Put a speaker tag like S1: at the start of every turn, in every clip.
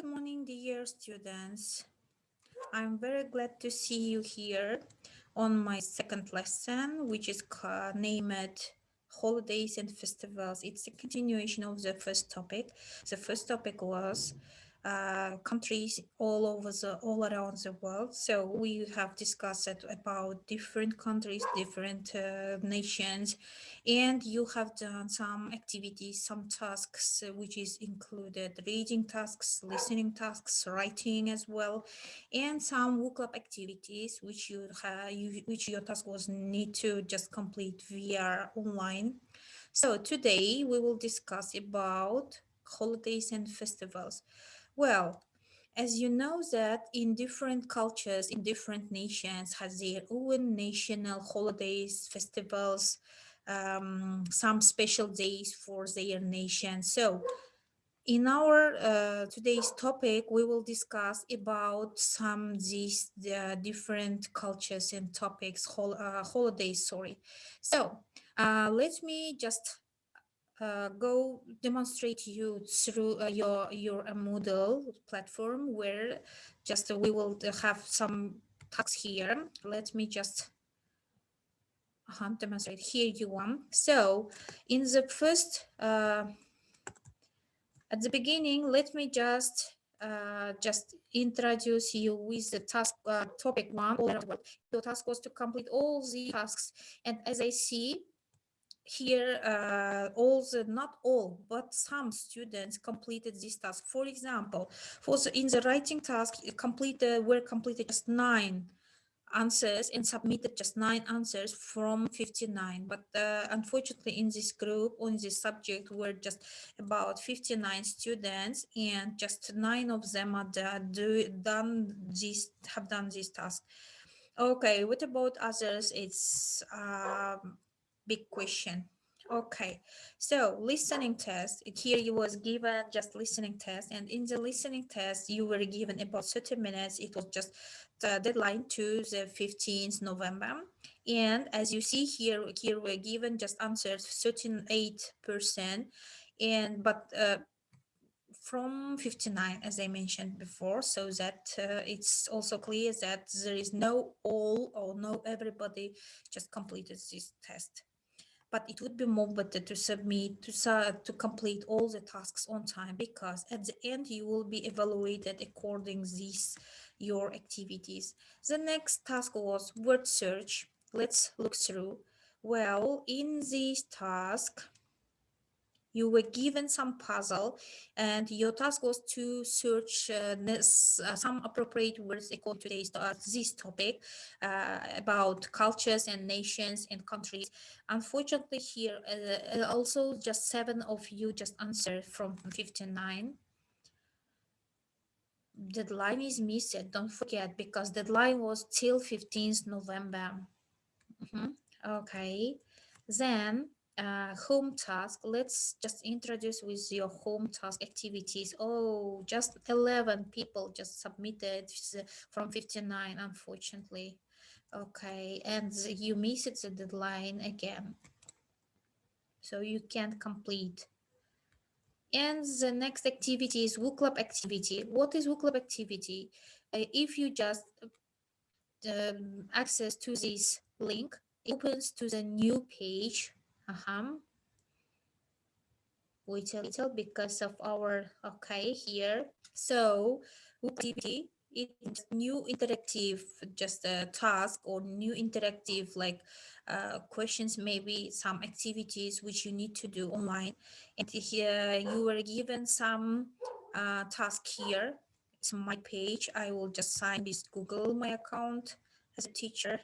S1: Good morning, dear students. I'm very glad to see you here on my second lesson, which is named Holidays and Festivals. It's a continuation of the first topic. The first topic was countries all around the world. So we have discussed about different countries, different nations, and you have done some activities, some tasks, which is included reading tasks, listening tasks, writing as well, and some book club activities which which your task was need to just complete via online. So today we will discuss about holidays and festivals. Well, as you know that in different cultures, in different nations has their own national holidays, festivals, some special days for their nation. So in our today's topic, we will discuss about some these different cultures and topics, holidays, sorry. So let me just go demonstrate you through your Moodle platform where just we will have some tasks here. Let me just demonstrate here you one. So in the first at the beginning, let me just introduce you with the task topic one. Your task was to complete all the tasks, and as I see here, not all, but some students completed this task. For example, in the writing task, were completed just 9 answers and submitted just 9 answers from 59, but unfortunately in this group on this subject were just about 59 students and just 9 of them are have done this task. Okay, what about others? It's big question. Okay, so listening test. Here you was given just listening test, and in the listening test you were given about 30 minutes. It was just the deadline to the 15th November. And as you see here we're given just answers 38%, and but from 59 as I mentioned before, so that it's also clear that there is no all or no everybody just completed this test. But it would be more better to submit to complete all the tasks on time, because at the end you will be evaluated according these your activities. The next task was word search. Let's look through. Well, in this task you were given some puzzle and your task was to search some appropriate words according to this topic about cultures and nations and countries. Unfortunately here also just 7 of you just answered from 59. Deadline is missed, don't forget, because deadline was till 15th November. Okay, then home task. Let's just introduce with your home task activities. Oh, just 11 people just submitted from 59, unfortunately. Okay, and you missed the deadline again, so you can't complete. And the next activity is WooClub Club activity. What is WooClub Club activity? If you just access to this link, it opens to the new page. Wait a little because of our okay here. So activity, it's new interactive just a task or new interactive like questions, maybe some activities which you need to do online. And here you were given some task here. It's my page. I will just sign this Google my account as a teacher.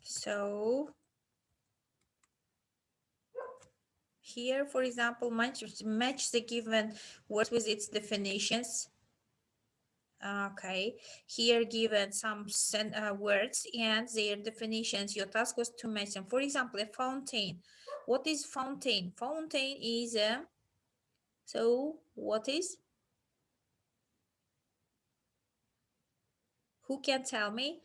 S1: So here, for example, match the given words with its definitions. Okay, here given some words and their definitions. Your task was to match them. For example, a fountain. What is fountain? Fountain is a, so what is? Who can tell me?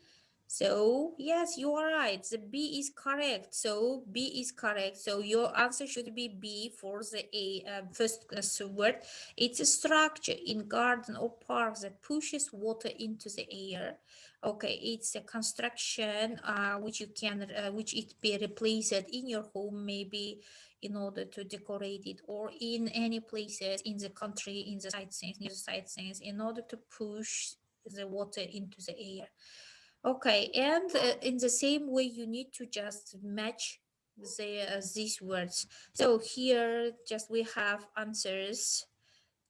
S1: So yes, you are right. The B is correct. So B is correct. So your answer should be B for the A first word. It's a structure in garden or park that pushes water into the air. Okay, it's a construction which you can which it be replaced in your home, maybe in order to decorate it, or in any places in the country, in the sightseeing, near the sightseeing, in order to push the water into the air. Okay, and in the same way, you need to just match these words. So here, just we have answers.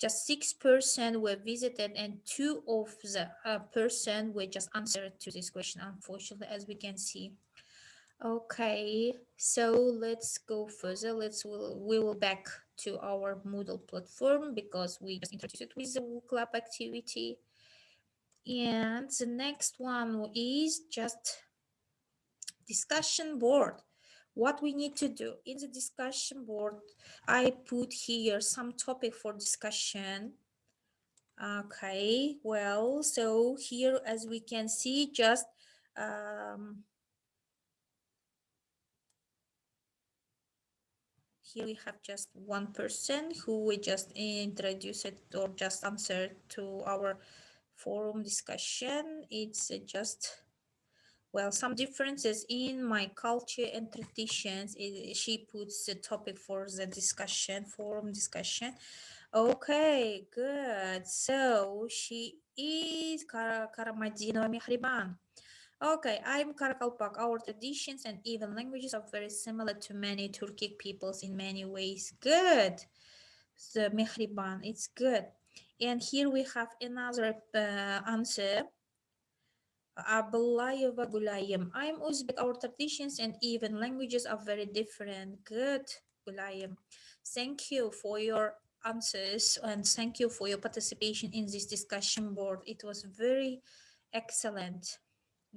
S1: Just 6% were visited, and 2 of the person were just answered to this question, unfortunately, as we can see. Okay, so let's go further. We will back to our Moodle platform because we just introduced it with the WooClub activity. And the next one is just discussion board. What we need to do in the discussion board, I put here some topic for discussion. Okay, well, so here as we can see, just here we have just one person who we just introduced it or just answered to our forum discussion. It's just, well, some differences in my culture and traditions. She puts the topic for the discussion, forum discussion. Okay, good. So she is Karamadinova Mihriban. Okay, I'm Karakalpak. Our traditions and even languages are very similar to many Turkic peoples in many ways. Good. The Mihriban, it's good. And here we have another answer. Abulayeva Gulayim. I'm Uzbek. Our traditions and even languages are very different. Good, Gulayim. Thank you for your answers and thank you for your participation in this discussion board. It was very excellent.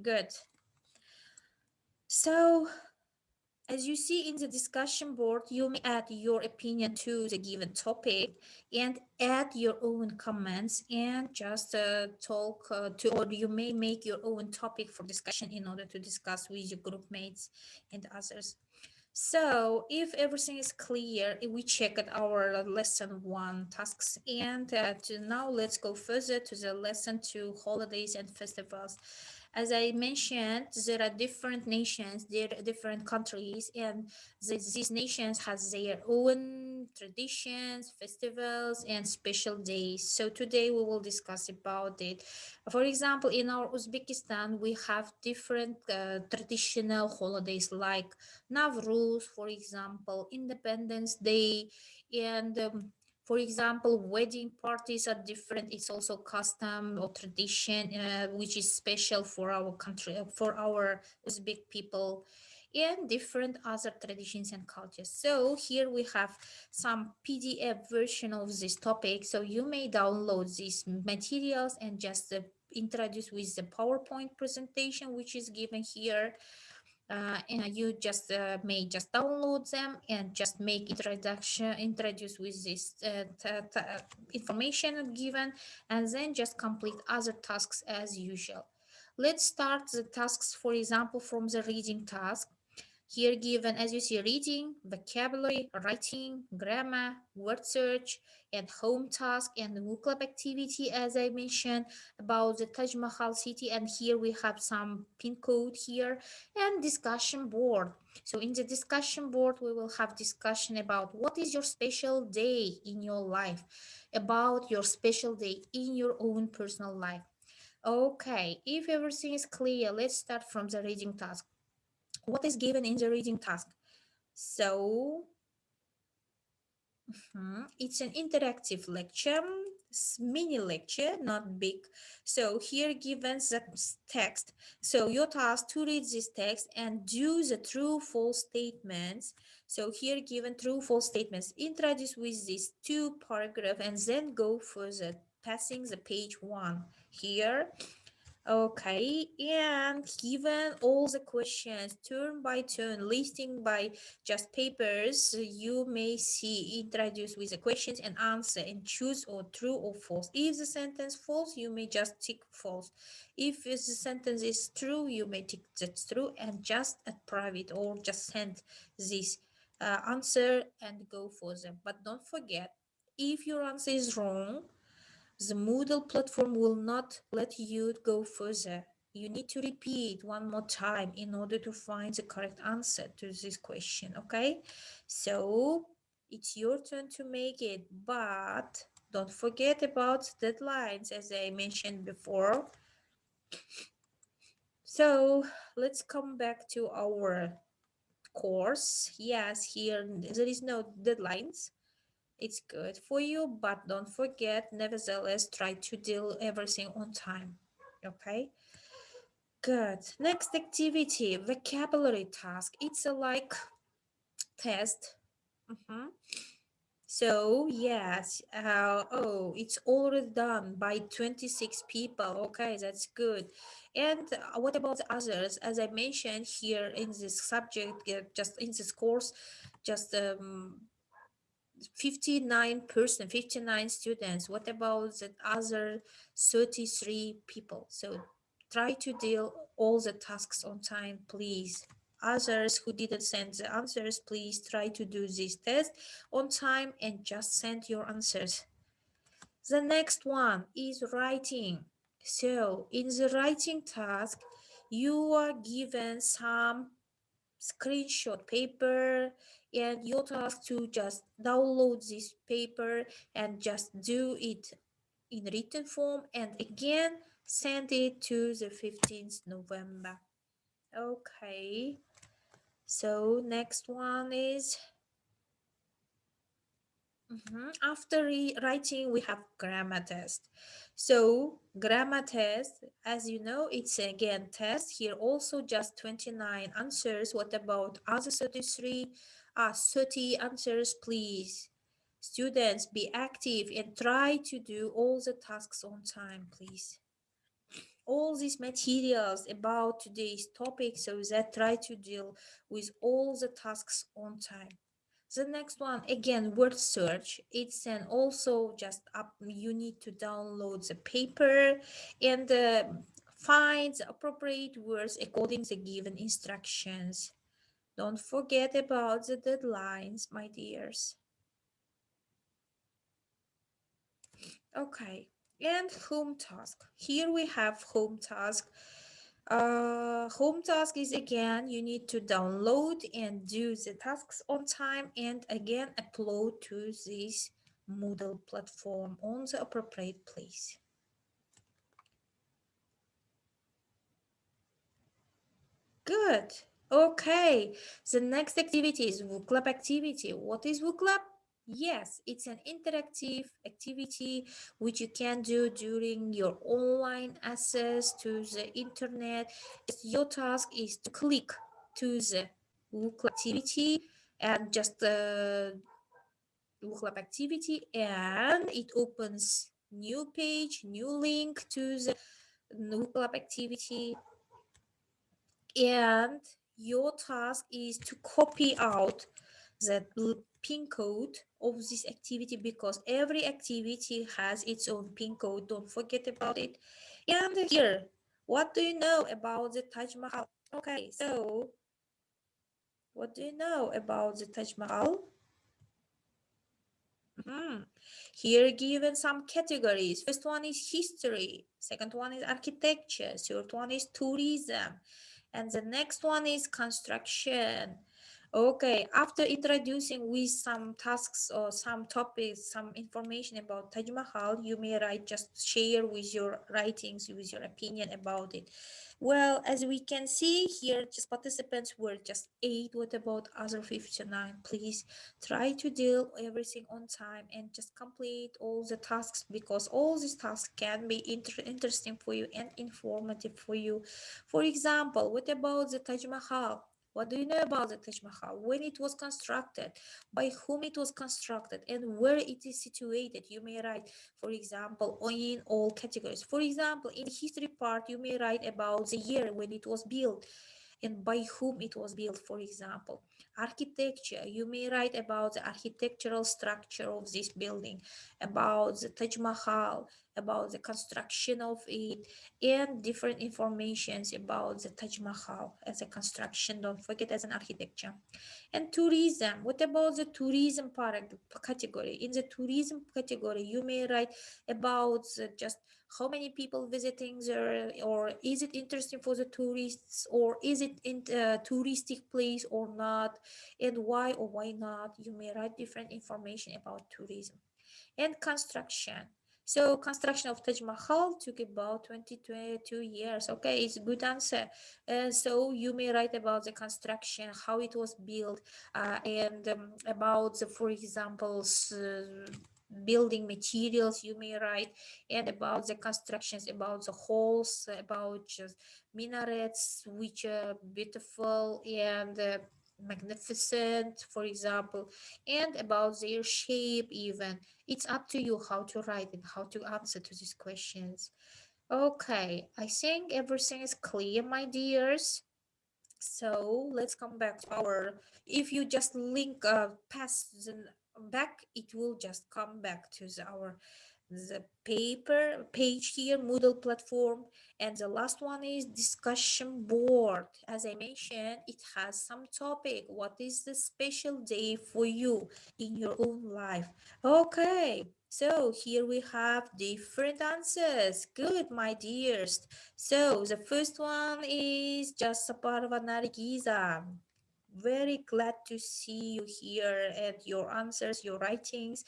S1: Good. So, as you see in the discussion board, you may add your opinion to the given topic and add your own comments and just talk to, or you may make your own topic for discussion in order to discuss with your group mates and others. So if everything is clear, we check at our lesson 1 tasks, and now let's go further to the lesson 2 holidays and festivals. As I mentioned, there are different nations, there are different countries, and these nations has their own traditions, festivals, and special days. So today we will discuss about it. For example, in our Uzbekistan, we have different traditional holidays like Navruz, for example, Independence Day, and for example, wedding parties are different. It's also custom or tradition, which is special for our country, for our Uzbek people, and different other traditions and cultures. So here we have some PDF version of this topic. So you may download these materials and just introduce with the PowerPoint presentation, which is given here. And you just may just download them and just make introduce with this information given, and then just complete other tasks as usual. Let's start the tasks, for example, from the reading task. Here given, as you see, reading, vocabulary, writing, grammar, word search, and home task, and WooClub activity, as I mentioned, about the Taj Mahal city. And here we have some pin code here, and discussion board. So in the discussion board, we will have discussion about what is your special day in your life, about your special day in your own personal life. Okay, if everything is clear, let's start from the reading task. What is given in the reading task? So it's an interactive lecture, mini lecture, not big. So here given the text. So your task to read this text and do the true false statements. So here given true false statements, introduce with these 2 paragraphs and then go further, passing the page 1. Here Okay, and given all the questions turn by turn, listing by just papers, you may see introduce with the questions and answer and choose or true or false. If the sentence false, you may just tick false. If the sentence is true, you may tick that's true and just at private or just send this answer and go for them. But don't forget, if your answer is wrong, the Moodle platform will not let you go further. You need to repeat one more time in order to find the correct answer to this question, okay? So it's your turn to make it, but don't forget about deadlines as I mentioned before. So let's come back to our course. Yes, here there is no deadlines. It's good for you, but don't forget, nevertheless, try to do everything on time. Okay, good. Next activity, vocabulary task. It's a like test. Mhm. So yes, oh, it's already done by 26 people. Okay, that's good. And what about the others? As I mentioned here in this subject, just in this course, just 59%, 59 students. What about the other 33 people? So try to deal all the tasks on time, please. Others who didn't send the answers, please try to do this test on time and just send your answers. The next one is writing. So in the writing task, you are given some screenshot paper and your task to just download this paper and just do it in written form and again send it to the 15th November. Okay, so next one is after writing, we have grammar test. So grammar test, as you know, it's again test. Here also just 29 answers. What about other 33? 30 answers, please. Students, be active and try to do all the tasks on time, please. All these materials about today's topic so that try to deal with all the tasks on time. The next one, again, word search. It's an also just up, you need to download the paper and find the appropriate words according to the given instructions. Don't forget about the deadlines, my dears. Okay, and home task. Here we have home task. Home task is again, you need to download and do the tasks on time and again upload to this Moodle platform on the appropriate place. Good. Okay. The next activity is book club activity. What is book club? Yes, it's an interactive activity which you can do during your online access to the internet. Your task is to click to the book club activity and just book club activity and it opens new page, new link to the book club activity and your task is to copy out the pin code of this activity because every activity has its own pin code. Don't forget about it. And here, what do you know about the Taj Mahal? Okay, so what do you know about the Taj Mahal? Here given some categories. First one is history. Second one is architecture. Third one is tourism. And the next one is construction. Okay, after introducing with some tasks or some topics, some information about Taj Mahal, you may write, just share with your writings, with your opinion about it. Well, as we can see here, just participants were just 8. What about other 59? Please try to deal everything on time and just complete all the tasks because all these tasks can be interesting for you and informative for you. For example, what about the Taj Mahal? What do you know about the Taj Mahal? When it was constructed, by whom it was constructed, and where it is situated? You may write, for example, in all categories. For example, in the history part, you may write about the year when it was built and by whom it was built, for example. Architecture, you may write about the architectural structure of this building, about the Taj Mahal, about the construction of it, and different informations about the Taj Mahal as a construction, don't forget, as an architecture. And tourism, what about the tourism part category? In the tourism category, you may write about just how many people visiting there, or is it interesting for the tourists, or is it in a touristic place or not, and why or why not. You may write different information about tourism. And construction, so construction of Taj Mahal took about 22 years. Okay, it's a good answer. So you may write about the construction, how it was built, and about the, for example, building materials you may write, and about the constructions, about the halls, about just minarets, which are beautiful and magnificent, for example, and about their shape even. It's up to you how to write and how to answer to these questions. Okay, I think everything is clear, my dears. So let's come back to our, if you just link past the back, it will just come back to the paper page here, Moodle platform. And the last one is discussion board. As I mentioned, it has some topic. What is the special day for you in your own life? Okay, so here we have different answers. Good, my dears. So the first one is just Saparva Nargiza. Very glad to see you here and your answers, your writings.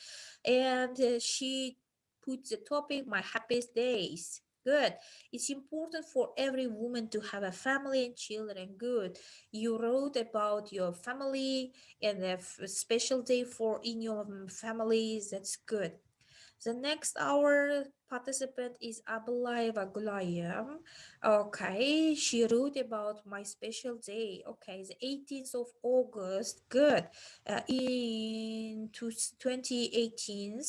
S1: And she put the topic, my happiest days. Good. It's important for every woman to have a family and children. Good. You wrote about your family and a special day for in your families. That's good. The next our participant is Abulayeva Gulayam. Okay, she wrote about my special day. Okay, the 18th of August. Good. In 2018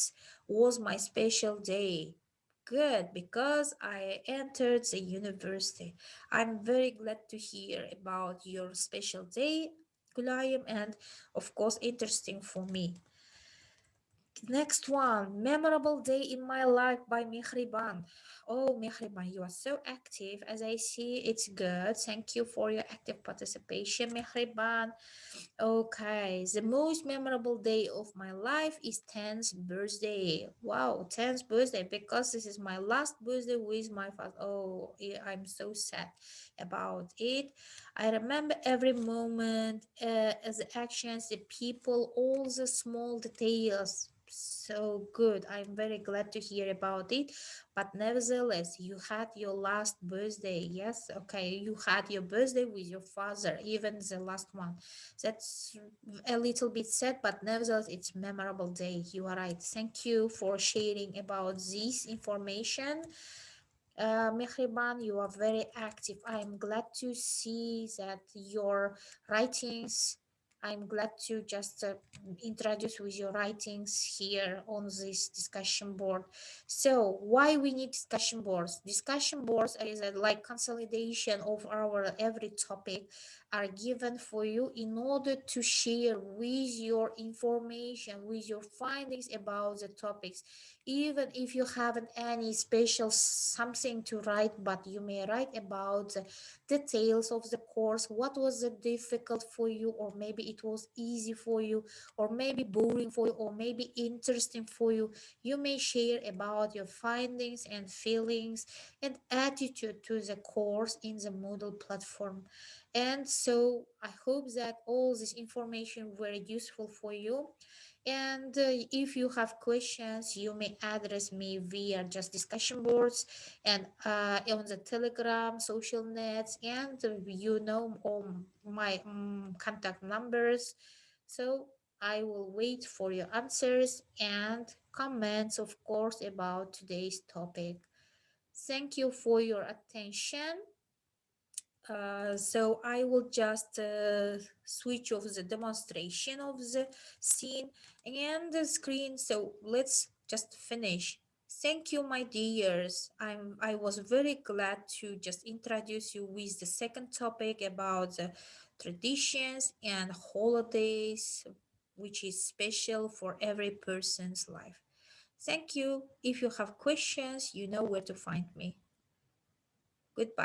S1: was my special day. Good, because I entered the university. I'm very glad to hear about your special day, Gulayam, and of course, interesting for me. Next one, memorable day in my life by Mihriban. Oh, Mihriban, you are so active. As I see, it's good. Thank you for your active participation, Mihriban. Okay, the most memorable day of my life is 10th birthday. Wow, 10th birthday, because this is my last birthday with my father. Oh, I'm so sad about it. I remember every moment, the actions, the people, all the small details. So good. I'm very glad to hear about it. But nevertheless, you had your last birthday. Yes, okay. You had your birthday with your father, even the last one. That's a little bit sad, but nevertheless, it's memorable day. You are right. Thank you for sharing about this information. Mehriban, you are very active. I'm glad to see that your writings, I'm glad to just introduce with your writings here on this discussion board. So why we need discussion boards? Discussion boards is like consolidation of our every topic are given for you in order to share with your information, with your findings about the topics. Even if you haven't any special something to write, but you may write about the details of the course, what was it difficult for you, or maybe it was easy for you, or maybe boring for you, or maybe interesting for you. You may share about your findings and feelings and attitude to the course in the Moodle platform. And so I hope that all this information very useful for you. And if you have questions, you may address me via just discussion boards and on the Telegram, social nets, and you know all my contact numbers. So I will wait for your answers and comments, of course, about today's topic. Thank you for your attention. So I will just switch off the demonstration of the scene and the screen. So let's just finish. Thank you, my dears. I was very glad to just introduce you with the second topic about the traditions and holidays, which is special for every person's life. Thank you. If you have questions, you know where to find me. Goodbye.